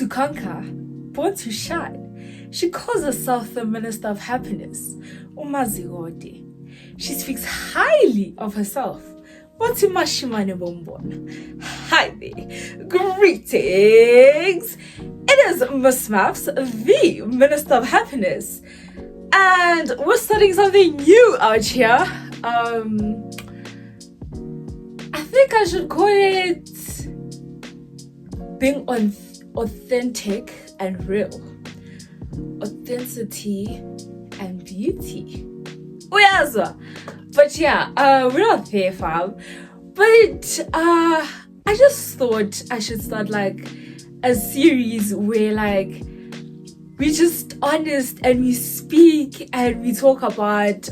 to conquer, born to shine. She calls herself the Minister of Happiness, Umazigode. She speaks highly of herself. Hi there. Greetings. It is Miss Maps, the Minister of Happiness. And we're starting something new out here. I think I should call it being authentic and real. Authenticity and beauty. But yeah, we're not there, fam. But I just thought I should start like a series where like we just honest and we speak and we talk about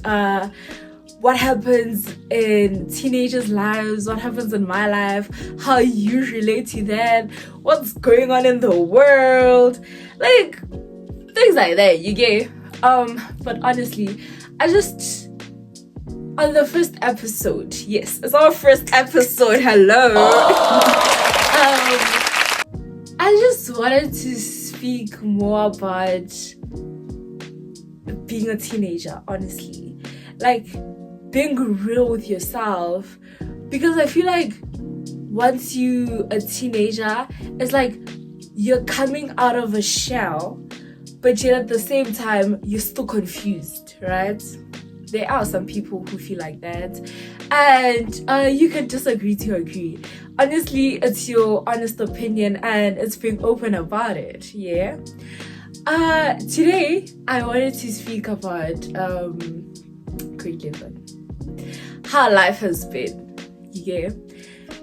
what happens in teenagers' lives, what happens in my life, how you relate to that, what's going on in the world, like things like that, you get. But honestly, on the first episode, yes, it's our first episode, hello. I just wanted to speak more about being a teenager, honestly. Like, being real with yourself. Because I feel like once you're a teenager, it's like you're coming out of a shell, but yet at the same time, you're still confused, right? There are some people who feel like that. And you can disagree to agree. Honestly, it's your honest opinion and it's being open about it, yeah? Today, I wanted to speak about grade 11. How life has been, yeah?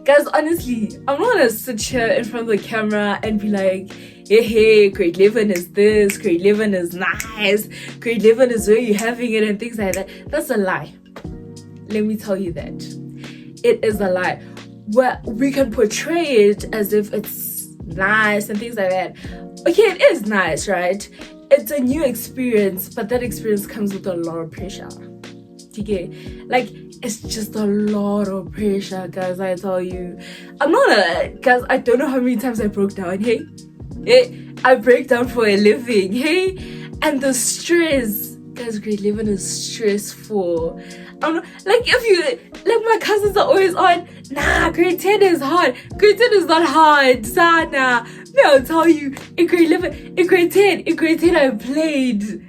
Guys, honestly, I'm not gonna sit here in front of the camera and be like, hey, grade 11 is this, grade 11 is nice, grade 11 is where you're having it and things like that. That's a lie. Let me tell you that. It is a lie. Well, we can portray it as if it's nice and things like that. Okay, it is nice, right? It's a new experience, but that experience comes with a lot of pressure. Okay? Like, it's just a lot of pressure, guys, I tell you. Guys, I don't know how many times I broke down, hey? I break down for a living, hey? And the stress, guys, grade 11 is stressful. My cousins are always on, nah, grade 10 is hard. Grade 10 is not hard, Sana. No, I'll tell you, in grade 10 I played.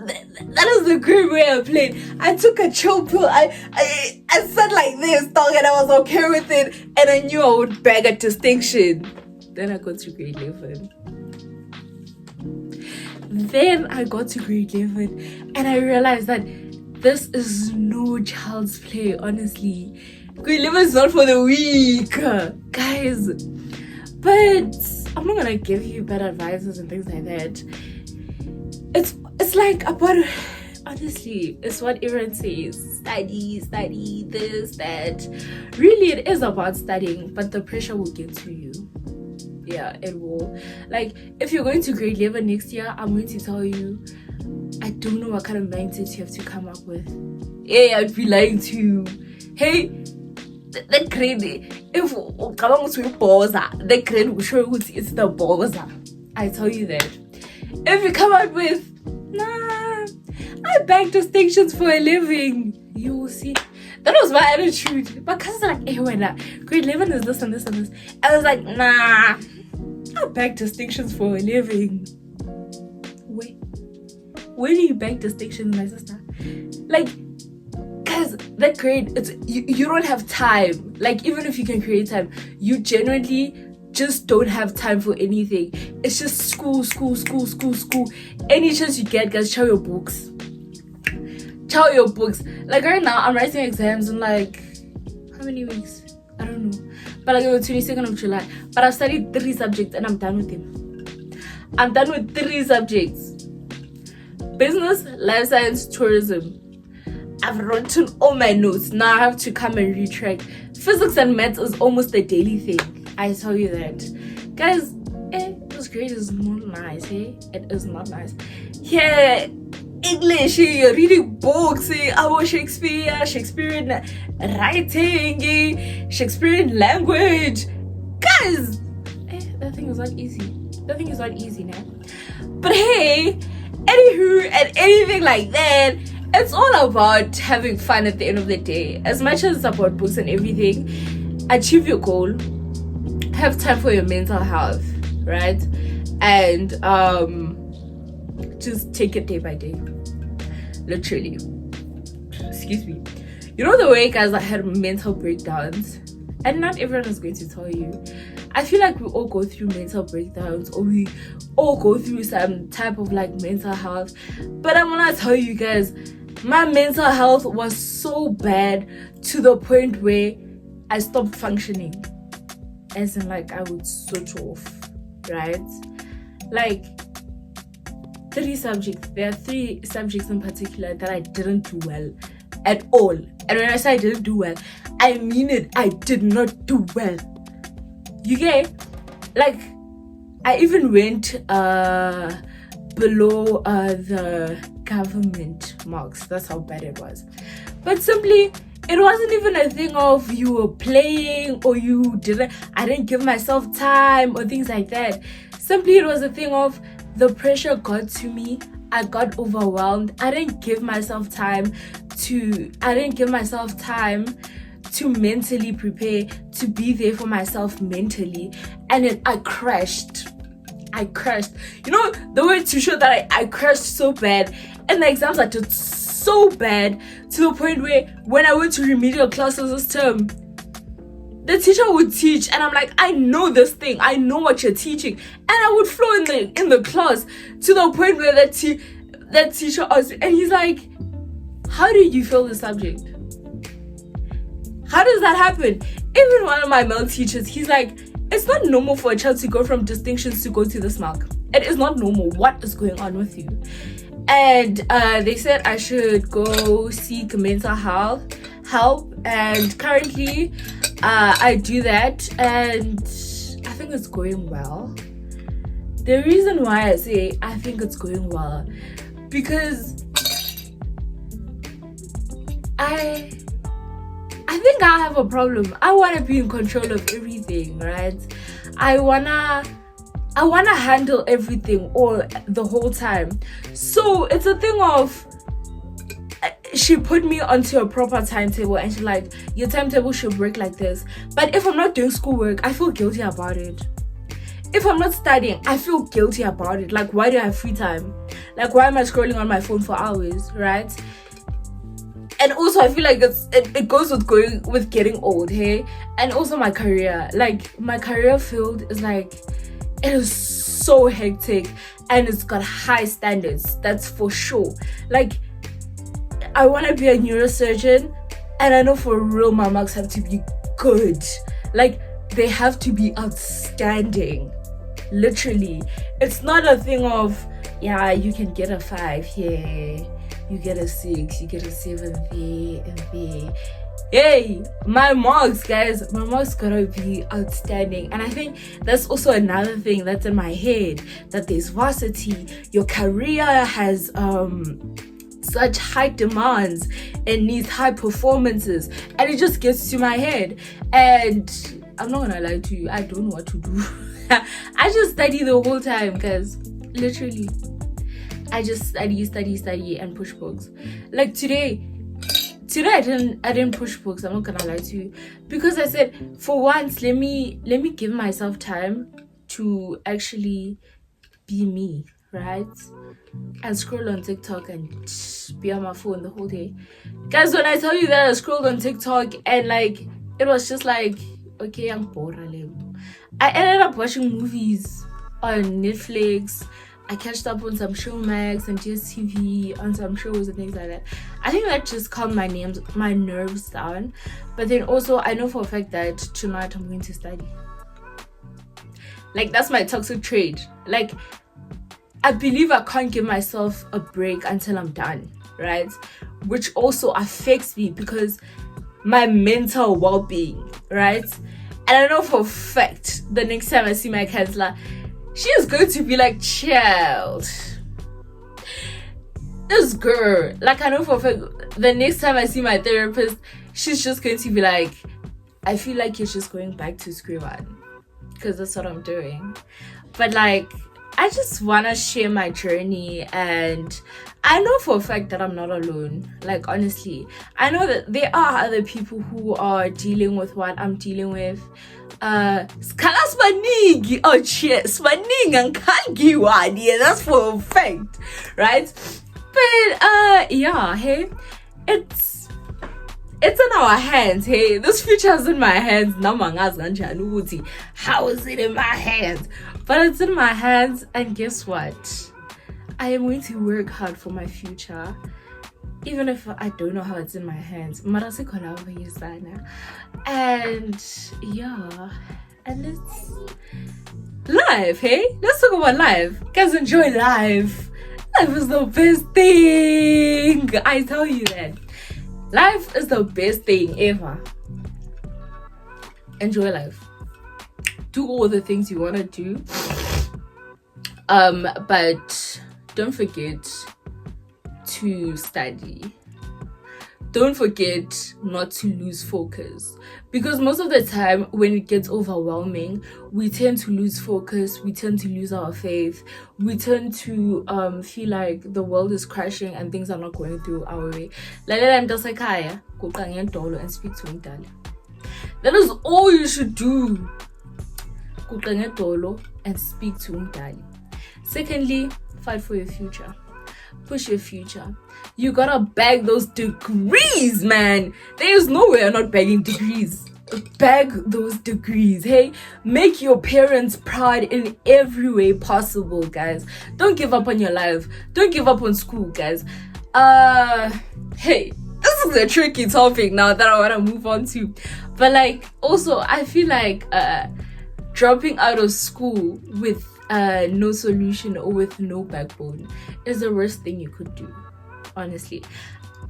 That is the great way I played. I took a chill pill. I sat like this, dog, and I was okay with it. And I knew I would bag a distinction. Then I got to grade 11. And I realized that this is no child's play, honestly. Grade 11 is not for the weak, guys. But I'm not gonna give you bad advices and things like that. It's like about, honestly, it's what everyone says. Study, this, that. Really, it is about studying, but the pressure will get to you. Yeah, it will. Like, if you're going to grade 11 next year, I'm going to tell you, I don't know what kind of mindset you have to come up with. Yeah, I'd be lying to you. Hey, that grade, if that grade will show you it's the boza. I tell you that. If you come up with, nah, I bag distinctions for a living, you will see. That was my attitude. But because like, hey, when grade 11 is this and this and this. I was like, nah, I bag distinctions for a living. Wait, where do you bag distinctions, my sister? Like, guys, that grade, it's you don't have time. Like, even if you can create time, you genuinely just don't have time for anything. It's just school. Any chance you get, guys, chow your books. Like right now, I'm writing exams in like, how many weeks? I don't know. But like on the 22nd of July. But I've studied 3 subjects and I'm done with them. I'm done with 3 subjects. Business, life science, tourism. I've written all my notes. Now I have to come and retrack. Physics and maths is almost a daily thing. I tell you that. Guys, this grade is not nice, hey? It is not nice. Yeah, English, you're reading books, about Shakespearean writing, Shakespearean language. Guys, that thing is not easy. Nothing is not easy now. But hey, anywho, and anything like that, it's all about having fun at the end of the day. As much as it's about books and everything, achieve your goal, have time for your mental health, right? And just take it day by day. Literally. Excuse me. You know the way, guys, I had mental breakdowns, and not everyone is going to tell you. I feel like we all go through mental breakdowns, or we all go through some type of like mental health. But I'm gonna tell you guys, my mental health was so bad to the point where I stopped functioning. As in, like, I would switch off, right? Like, there are 3 subjects in particular that I didn't do well at all. And when I say I didn't do well, I mean it. I did not do well. You get? Like, I even went below the government marks. That's how bad it was. But simply, it wasn't even a thing of you were playing or I didn't give myself time or things like that. Simply, it was a thing of the pressure got to me. I got overwhelmed. I didn't give myself time to mentally prepare, to be there for myself mentally. And then I crashed. You know, the way to show that I crashed so bad. And the exams I did so bad to the point where when I went to remedial classes this term, the teacher would teach and I'm like, I know this thing, I know what you're teaching, and I would flow in the class to the point where that teacher asked me, and he's like, how did you feel the subject? How does that happen? Even one of my male teachers, he's like, it's not normal for a child to go from distinctions to go to this mark. It is not normal. What is going on with you? And they said I should go seek mental health help, and currently I do that, and I think it's going well. The reason why I say I think it's going well, because I think I have a problem. I want to be in control of everything, right? I wanna handle everything all the whole time. So it's a thing of, she put me onto a proper timetable, and she's like, your timetable should work like this. But if I'm not doing schoolwork, I feel guilty about it. If I'm not studying, I feel guilty about it. Like, why do I have free time? Like, why am I scrolling on my phone for hours, right? And also, I feel like it goes with getting old, hey? And also my career. Like, my career field is like, it is so hectic, and it's got high standards, that's for sure. Like, I want to be a neurosurgeon, and I know for real my marks have to be good. Like, they have to be outstanding. Literally. It's not a thing of, yeah, you can get a 5 here, you get a 6, you get a 7 there and there. Hey, my marks, guys, my marks gotta be outstanding. And I think that's also another thing that's in my head, that there's varsity, your career has such high demands and needs high performances, and it just gets to my head. And I'm not gonna lie to you, I don't know what to do. I just study the whole time, guys. Literally, I just study and push books. Like today I didn't push books. I'm not gonna lie to you, because I said, for once, let me give myself time to actually be me, right? And scroll on TikTok and be on my phone the whole day. Guys, when I tell you that I scrolled on TikTok and like it was just like, okay, I'm bored. I ended up watching movies on Netflix. I catched up on some Showmax and GSTV on some shows and things like that. I think that just calmed my nerves down. But then also, I know for a fact that tonight I'm going to study. Like, that's my toxic trait. Like, I believe I can't give myself a break until I'm done, right? Which also affects me because my mental well-being, right? And I know for a fact the next time I see my counselor, she is going to be like, child, this girl, like, I know for a fact the next time I see my therapist, she's just going to be like, I feel like you're just going back to square one, because that's what I'm doing. But like, I just want to share my journey, and I know for a fact that I'm not alone. Like, honestly, I know that there are other people who are dealing with what I'm dealing with. Skala smaningi, oh shit, smaningi ankangiwani, yeah, that's for a fact, right? But yeah, hey, it's in our hands. Hey, this future is in my hands. How is it in my hands? But it's in my hands, and guess what? I am going to work hard for my future, even if I don't know how it's in my hands. And yeah, and it's life. Hey, let's talk about life. Guys, enjoy life. Life is the best thing. I tell you that. Life is the best thing ever. Enjoy life. Do all the things you want to do. But don't forget to study. Don't forget not to lose focus. Because most of the time when it gets overwhelming, we tend to lose focus, we tend to lose our faith, we tend to feel like the world is crashing and things are not going through our way. And speak to Umdali. That is all you should do. And speak to Umdali. Secondly, fight for your future. Push your future. You gotta bag those degrees, man. There's no way you're not bagging degrees. Bag those degrees. Hey, make your parents proud in every way possible, guys. Don't give up on your life. Don't give up on school, guys. Hey, this is a tricky topic now that I want to move on to. But like, also, I feel like dropping out of school with no solution or with no backbone is the worst thing you could do, honestly.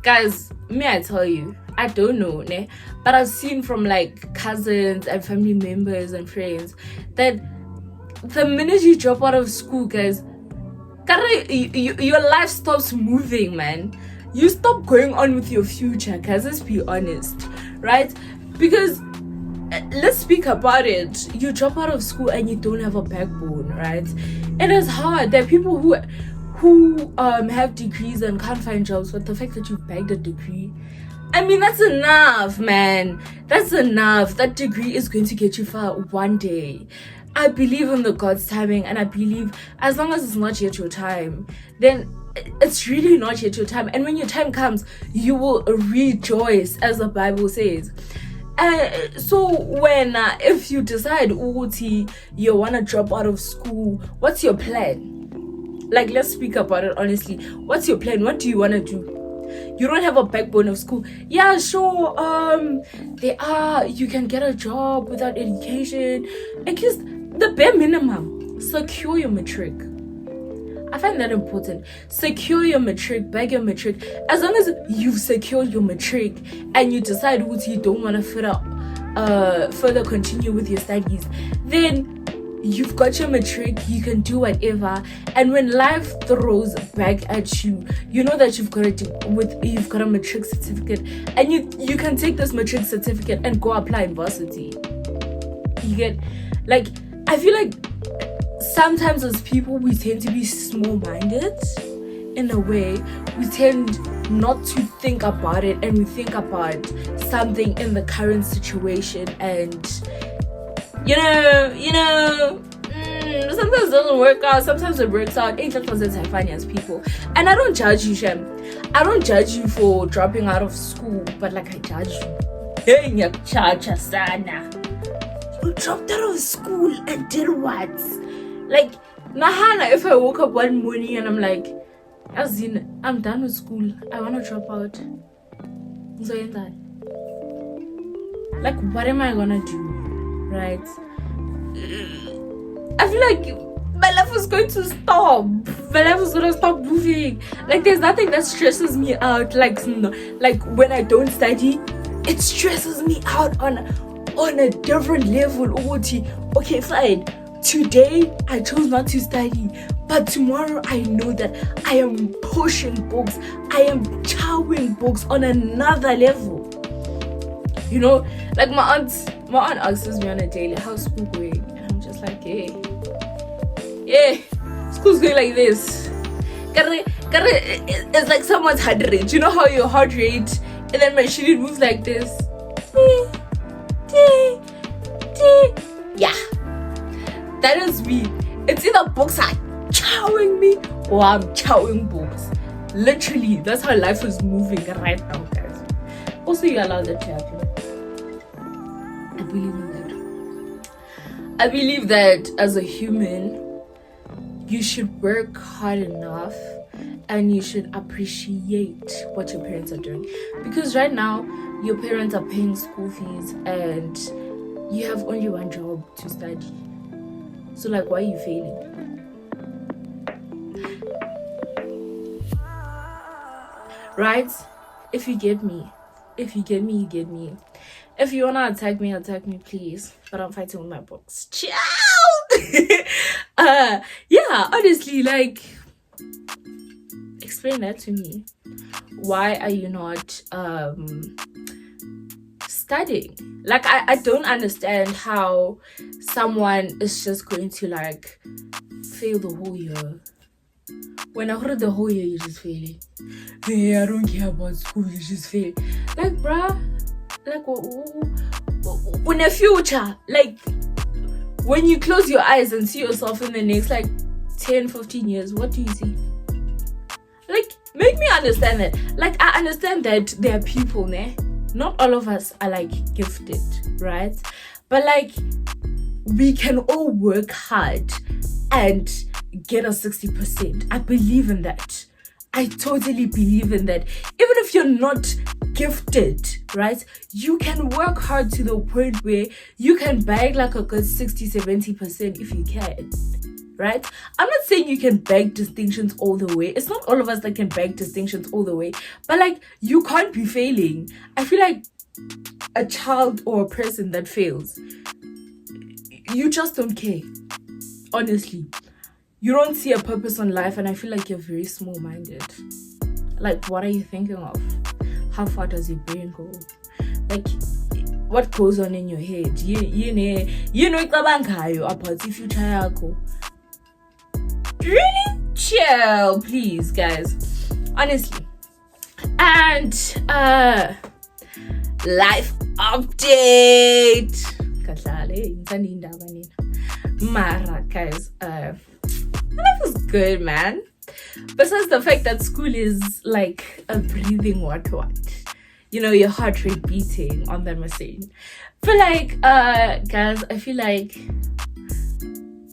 Guys, may I tell you, I don't know, ne? But I've seen from like cousins and family members and friends that the minute you drop out of school, guys, your life stops moving, man. You stop going on with your future, guys. Let's be honest, right? Because let's speak about it. You drop out of school and you don't have a backbone, right? It is hard. There are people who have degrees and can't find jobs, but the fact that you bagged a degree, I mean, that's enough, man. That's enough. That degree is going to get you far one day. I believe in the God's timing, and I believe as long as it's not yet your time, then it's really not yet your time. And when your time comes, you will rejoice, as the Bible says. So when if you decide Uti you want to drop out of school, what's your plan? Like, let's speak about it honestly. What's your plan? What do you want to do? You don't have a backbone of school. Yeah, sure, you can get a job without education. At least the bare minimum, secure your matric. I find that important. Secure your matric, bag your matric. As long as you've secured your matric and you decide what you don't want to further continue with your studies, then you've got your matric, you can do whatever. And when life throws back at you, you know that you've got a matric certificate, and you can take this matric certificate and go apply in varsity. You get, like, I feel like sometimes as people we tend to be small-minded in a way. We tend not to think about it, and we think about something in the current situation, and sometimes it doesn't work out, sometimes it works out. Ain't that was funny as people. And I don't judge you, Shem. I don't judge you for dropping out of school, but like, I judge you. Hey, nyakuchacha sana. You dropped out of school and did what? Like, Nahana, if I woke up one morning and I'm like, Azin, I'm done with school, I want to drop out. So in that, like, what am I gonna do, right? I feel like my life is going to stop. My life is gonna stop moving. Like, there's nothing that stresses me out. Like when I don't study, it stresses me out on a different level. Okay, fine. Today I chose not to study, but tomorrow I know that I am pushing books, I am chowing books on another level. You know, like my aunt asks me on a daily, how's school going? And I'm just like, hey, Yeah, school's going like this. It's like someone's heart rate. You know how your heart rate and then my shit moves like this? Yeah, that is me. It's either books are chowing me or I'm chowing books. Literally, that's how life is moving right now, guys. Also, you allow that to happen. I believe in that. I believe that as a human, you should work hard enough and you should appreciate what your parents are doing. Because right now, your parents are paying school fees and you have only one job to study. So, like, why are you failing? Right? If you get me. If you get me, you get me. If you wanna attack me, please. But I'm fighting with my books. Child! Yeah, honestly, like, explain that to me. Why are you not studying? Like, I don't understand how someone is just going to, like, fail the whole year. When I heard the whole year, you're just failing. Hey, I don't care about school, you just fail. Like, bruh, like, in the future, like, when you close your eyes and see yourself in the next, like, 10, 15 years, what do you see? Like, make me understand that. Like, I understand that there are people, not all of us are, like, gifted, right? But, like, we can all work hard and get a 60%. I believe in that. I totally believe in that. Even if you're not gifted, right? You can work hard to the point where you can bag like a good 60-70% if you can, right? I'm not saying you can bag distinctions all the way. It's not all of us that can bag distinctions all the way, but like, you can't be failing. I feel like a child or a person that fails, you just don't care. Honestly, you don't see a purpose on life, and I feel like you're very small-minded. Like, what are you thinking of? How far does your brain go? Like, what goes on in your head? You know about the future yakho. Really? Chill, please, guys. Honestly. And life update. Mara, guys, life is good, man. Besides the fact that school is like a breathing what, you know, your heart rate beating on that machine. But like, guys, I feel like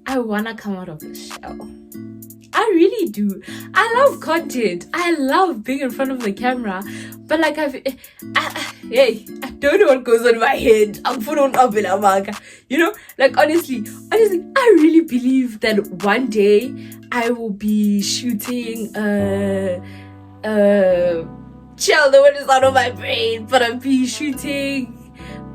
I wanna come out of the shell. I really do. I love content. I love being in front of the camera. But like, I don't know what goes on in my head. I'm full on up in America. You know, like honestly, I really believe that one day I will be shooting chill, the word is out of my brain, but I'll be shooting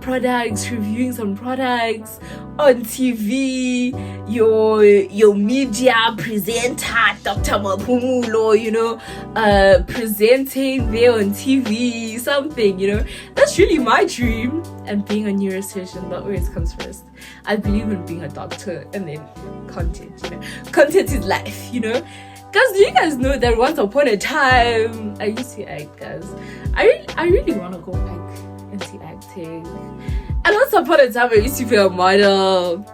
products, reviewing some products on TV, your media presenter, Dr. Mapumulo, you know, presenting there on TV, something, you know. That's really my dream. And being a neurosurgeon, that always comes first. I believe in being a doctor and then content, you know. Content is life, you know. Because do you guys know that once upon a time, I used to act, guys. I really want to go back into acting. And once upon a time, I used to be a model.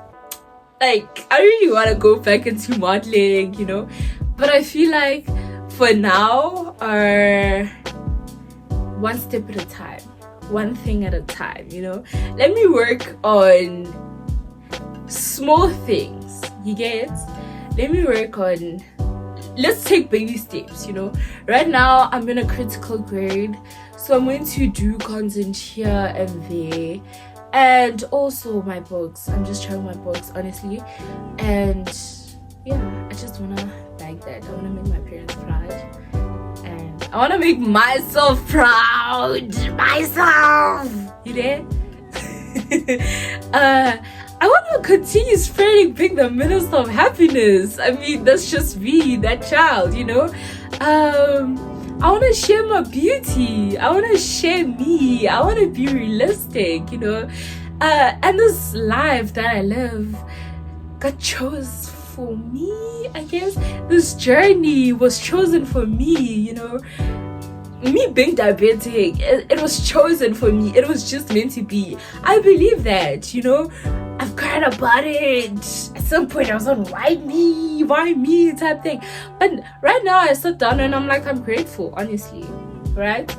Like, I really want to go back into modeling, you know. But I feel like for now, one step at a time, one thing at a time, you know. Let me work on small things, you get? Let me work on, let's take baby steps, you know. Right now, I'm in a critical grade. So I'm going to do content here and there. And also my books. I'm just trying my books, honestly. And yeah, I just want to bag that. I want to make my parents proud. And I want to make myself proud. Myself! You there? I want to continue spreading being the minister of happiness. I mean, that's just me, that child, you know? I want to share my beauty. I want to share me. I want to be realistic, you know. And this life that I live, God chose for me, I guess. This journey was chosen for me, you know. Me being diabetic, it was chosen for me. It was just meant to be. I believe that, you know. I've cried about it. At some point I was on why me type thing. But right now I sit down and I'm like, I'm grateful, honestly. Right?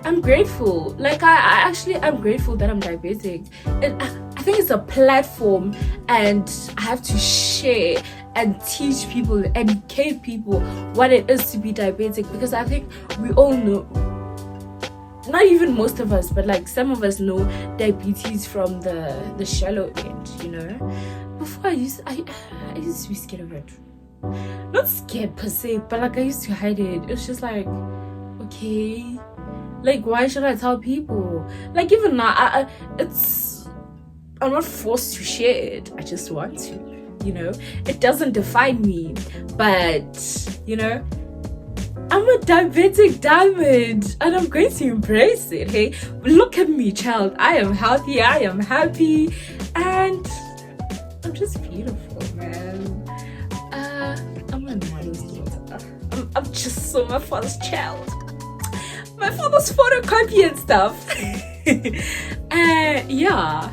I'm grateful. Like I'm grateful that I'm diabetic. I think it's a platform, and I have to share and teach people, educate people what it is to be diabetic, because I think we all know, not even most of us, but like some of us know diabetes from the shallow end, you know. Before I used to be scared of it. Not scared per se, but like I used to hide it. It was just like, okay, like why should I tell people? Like even now, I'm not forced to share it. I just want to, you know. It doesn't define me, but you know, I'm a diabetic diamond and I'm going to embrace it. Hey, look at me, child. I am healthy, I am happy, and I'm just beautiful, man. I'm my mother's daughter. I'm just so my father's child. My father's photocopy and stuff. Yeah.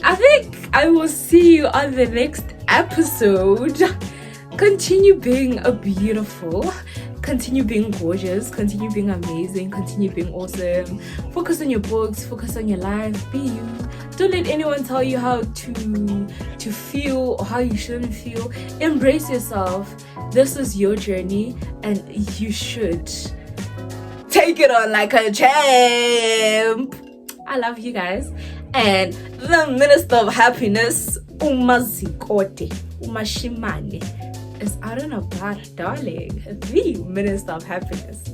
I think I will see you on the next episode. Continue being beautiful, continue being gorgeous, continue being amazing, continue being awesome. Focus on your books, focus on your life, be you. Don't let anyone tell you how to feel or how you shouldn't feel. Embrace yourself. This is your journey and you should take it on like a champ. I love you guys. And the Minister of Happiness, Umazikote, Umashimane, is out and about, darling. The Minister of Happiness.